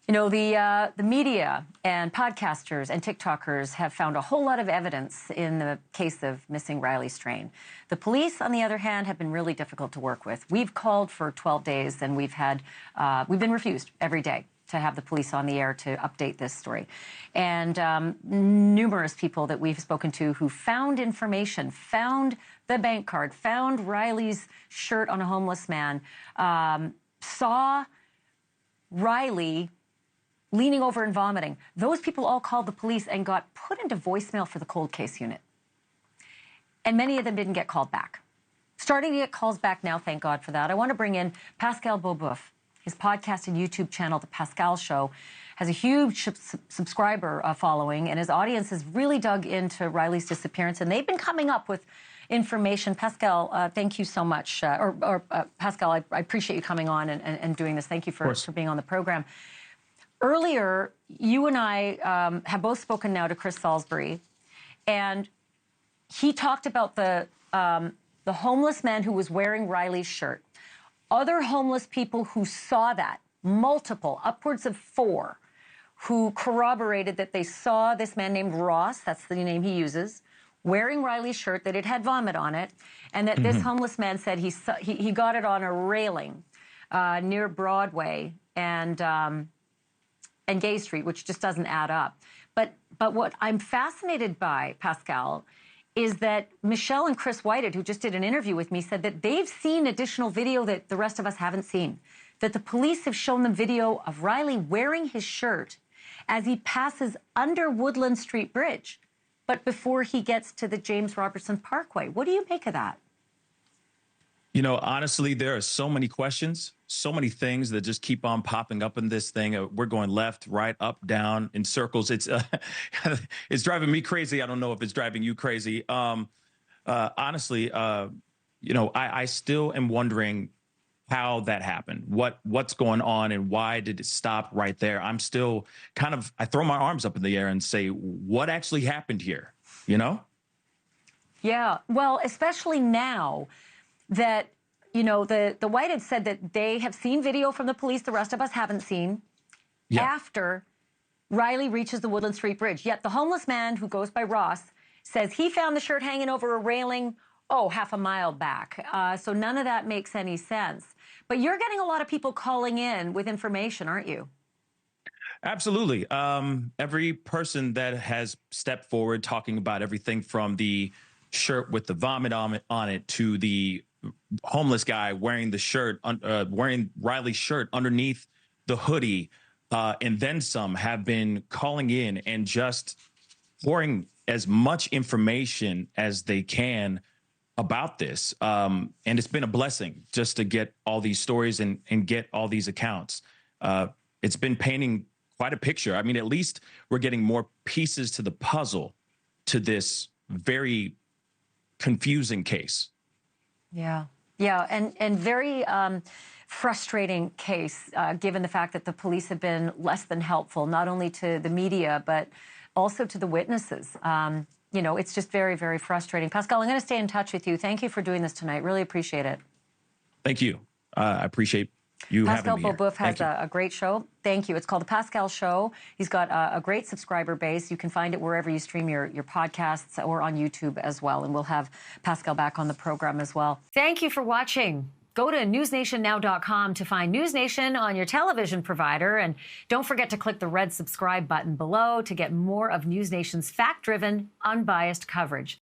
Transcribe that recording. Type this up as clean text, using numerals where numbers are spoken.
You know, the media and podcasters and TikTokers have found a whole lot of evidence in the case of missing Riley Strain. The police, on the other hand, have been really difficult to work with. We've called for 12 days, and we've been refused every day to have the police on the air to update this story. And numerous people that we've spoken to who found information, found the bank card, found Riley's shirt on a homeless man, saw Riley leaning over and vomiting. Those people all called the police and got put into voicemail for the cold case unit. And many of them didn't get called back. Starting to get calls back now, thank God for that. I want to bring in Pascal Beauboeuf. His podcast and YouTube channel, The Pascal Show, has a huge subscriber following, and his audience has really dug into Riley's disappearance, and they've been coming up with information. Pascal, thank you so much. Pascal, I appreciate you coming on and doing this. Thank you for being on the program. Earlier, you and I have both spoken now to Chris Salisbury, and he talked about the homeless man who was wearing Riley's shirt. Other homeless people who saw that, multiple, upwards of 4, who corroborated that they saw this man named Ross, that's the name he uses, wearing Riley's shirt, that it had vomit on it, and that this homeless man said he got it on a railing near Broadway and Gay Street, which just doesn't add up. But what I'm fascinated by, Pascal, is that Michelle and Chris Whited, who just did an interview with me, said that they've seen additional video that the rest of us haven't seen, that the police have shown them video of Riley wearing his shirt as he passes under Woodland Street Bridge, but before he gets to the James Robertson Parkway. What do you make of that? You know, honestly, there are so many questions, so many things that just keep on popping up in this thing. We're going left, right, up, down in circles. It's it's driving me crazy. I don't know if it's driving you crazy. Honestly, you know, I still am wondering how that happened, what's going on, and why did it stop right there? I'm still I throw my arms up in the air and say, what actually happened here? You know? Yeah, well, especially now that, you know, the White had said that they have seen video from the police the rest of us haven't seen after Riley reaches the Woodland Street Bridge. Yet the homeless man who goes by Ross says he found the shirt hanging over a railing, half a mile back. So none of that makes any sense. But you're getting a lot of people calling in with information, aren't you? Absolutely. Every person that has stepped forward talking about everything from the shirt with the vomit on it to the homeless guy wearing the shirt, wearing Riley's shirt underneath the hoodie, and then some, have been calling in and just pouring as much information as they can about this. And it's been a blessing just to get all these stories and get all these accounts. It's been painting quite a picture. I mean, at least we're getting more pieces to the puzzle to this very confusing case. Yeah, and very frustrating case, given the fact that the police have been less than helpful, not only to the media, but also to the witnesses. You know, it's just very, very frustrating. Pascal, I'm going to stay in touch with you. Thank you for doing this tonight. Really appreciate it. Thank you. I appreciate you having me here. Pascal Beauboeuf has a great show. Thank you. It's called The Pascal Show. He's got a great subscriber base. You can find it wherever you stream your podcasts, or on YouTube as well. And we'll have Pascal back on the program as well. Thank you for watching. Go to newsnationnow.com to find NewsNation on your television provider. And don't forget to click the red subscribe button below to get more of NewsNation's fact-driven, unbiased coverage.